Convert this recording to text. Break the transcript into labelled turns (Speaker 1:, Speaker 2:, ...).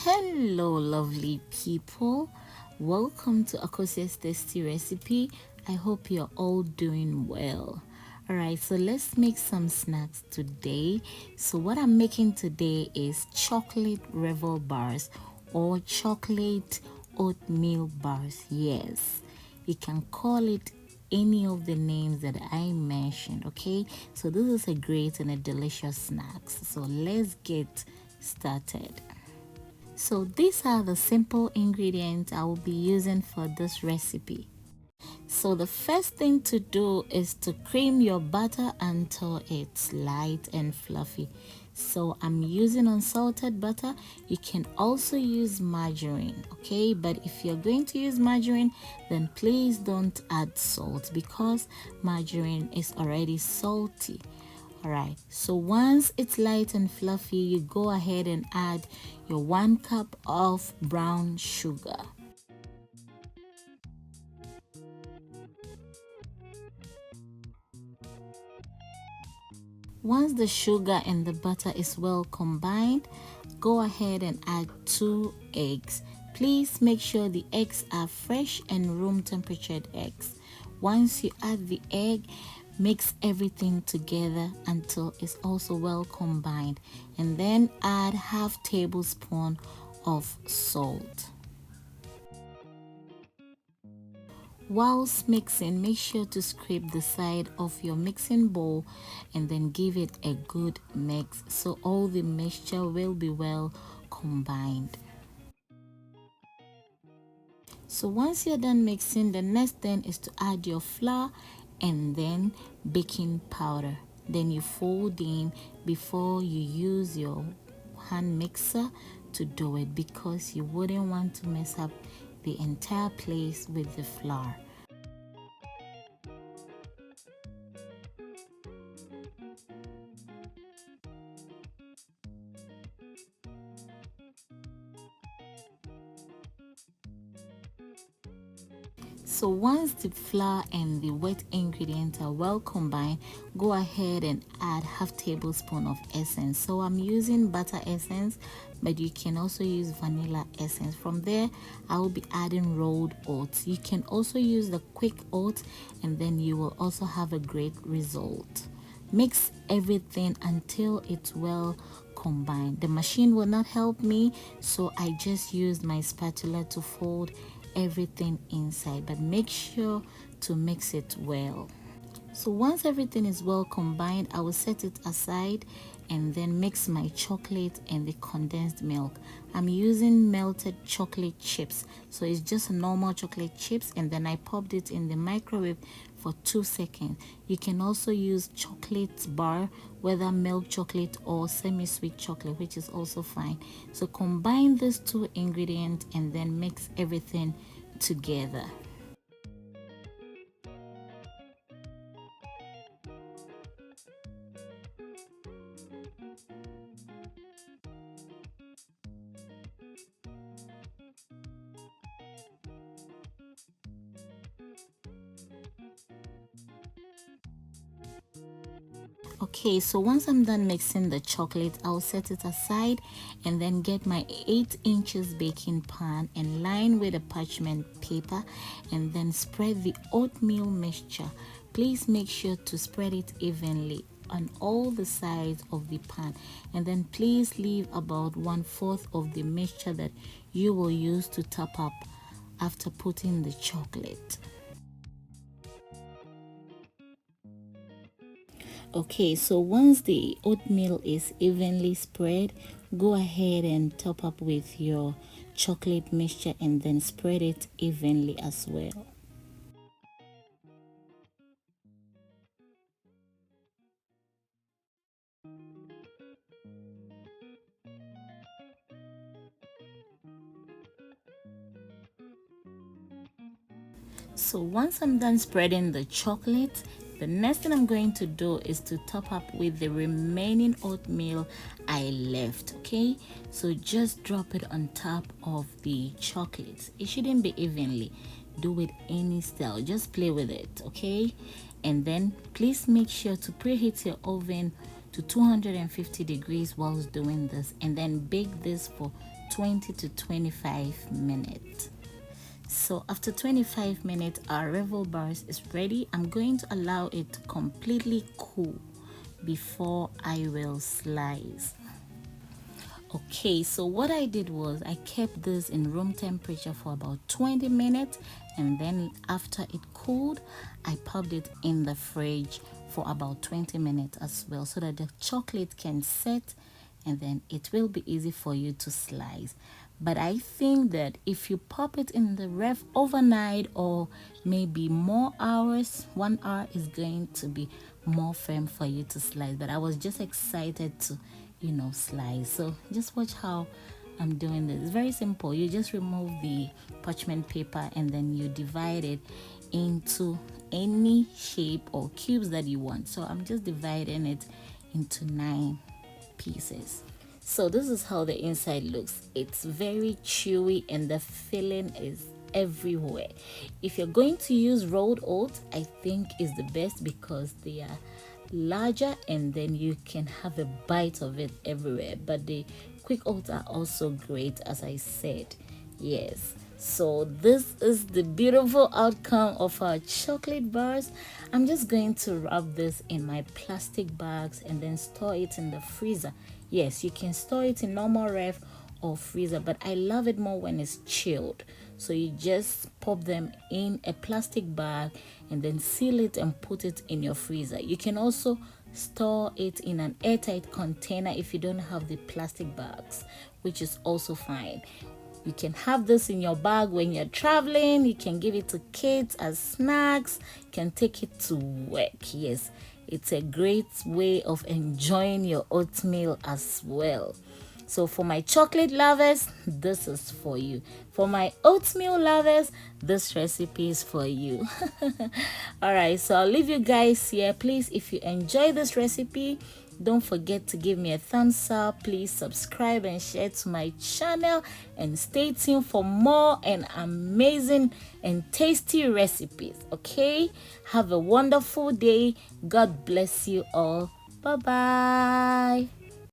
Speaker 1: Hello, lovely people. Welcome to Akosia's Tasty Recipe. I hope you're all doing well. Alright, so let's make some snacks today. So, what I'm making today is chocolate Revel bars or chocolate oatmeal bars. Yes, you can call it any of the names that I mentioned. Okay, so this is a great and a delicious snack. So, let's get started. So these are the simple ingredients I will be using for this recipe. So the first thing to do is to cream your butter until it's light and fluffy. So I'm using unsalted butter. You can also use margarine, okay? But if you're going to use margarine, then please don't add salt because margarine is already salty. Alright, so once it's light and fluffy, you go ahead and add your 1 cup of brown sugar. Once the sugar and the butter is well combined, go ahead and add 2 eggs. Please make sure the eggs are fresh and room temperatured eggs. Once you add the egg, mix everything together until it's also well combined, and then add half tablespoon of salt. Whilst mixing, make sure to scrape the side of your mixing bowl and then give it a good mix so all the mixture will be well combined. So once you're done mixing, the next thing is to add your flour and then baking powder. Then you fold in before you use your hand mixer to do it because you wouldn't want to mess up the entire place with the flour. So once the flour and the wet ingredients are well combined, go ahead and add half tablespoon of essence. So I'm using butter essence, but you can also use vanilla essence. From there, I will be adding rolled oats. You can also use the quick oats, and then you will also have a great result. Mix everything until it's well combined. The machine will not help me, so I just used my spatula to fold everything inside, but make sure to mix it well. So once everything is well combined, I will set it aside and then mix my chocolate and the condensed milk. I'm using melted chocolate chips, so it's just normal chocolate chips, and then I popped it in the microwave for 2 seconds. You can also use chocolate bar, whether milk chocolate or semi-sweet chocolate, which is also fine. So combine these 2 ingredients and then mix everything together. Okay, so once I'm done mixing the chocolate, I'll set it aside and then get my 8 inches baking pan and line with a parchment paper and then spread the oatmeal mixture. Please make sure to spread it evenly on all the sides of the pan, and then please leave about 1/4 of the mixture that you will use to top up after putting the chocolate. Okay, so once the oatmeal is evenly spread, go ahead and top up with your chocolate mixture and then spread it evenly as well. So once I'm done spreading the chocolate, the next thing I'm going to do is to top up with the remaining oatmeal I left, okay? So just drop it on top of the chocolate. It shouldn't be evenly. Do it any style. Just play with it, okay? And then please make sure to preheat your oven to 250 degrees whilst doing this, and then bake this for 20 to 25 minutes. So after 25 minutes, our Revel bars is ready. I'm going to allow it to completely cool before I will slice. Okay, so what I did was I kept this in room temperature for about 20 minutes, and then after it cooled, I popped it in the fridge for about 20 minutes as well, so that the chocolate can set and then it will be easy for you to slice. But I think that if you pop it in the ref overnight or maybe more hours, 1 hour is going to be more firm for you to slice. But I was just excited to, slice. So just watch how I'm doing this. It's very simple. You just remove the parchment paper and then you divide it into any shape or cubes that you want. So I'm just dividing it into 9 pieces. So this is how the inside looks. It's very chewy and the filling is everywhere. If you're going to use rolled oats, I think is the best because they are larger and then you can have a bite of it everywhere. But the quick oats are also great, as I said. Yes. So this is the beautiful outcome of our chocolate bars. I'm just going to wrap this in my plastic bags and then store it in the freezer. Yes, you can store it in normal ref or freezer, but I love it more when it's chilled. So you just pop them in a plastic bag and then seal it and put it in your freezer. You can also store it in an airtight container if you don't have the plastic bags, which is also fine. You can have this in your bag when you're traveling. You can give it to kids as snacks. You can take it to work. Yes, it's a great way of enjoying your oatmeal as well. So for my chocolate lovers, this is for you. For my oatmeal lovers, this recipe is for you. All right, so I'll leave you guys here. Please, if you enjoy this recipe, don't forget to give me a thumbs up. Please subscribe and share to my channel and stay tuned for more and amazing and tasty recipes. Okay, have a wonderful day. God bless you all. Bye bye.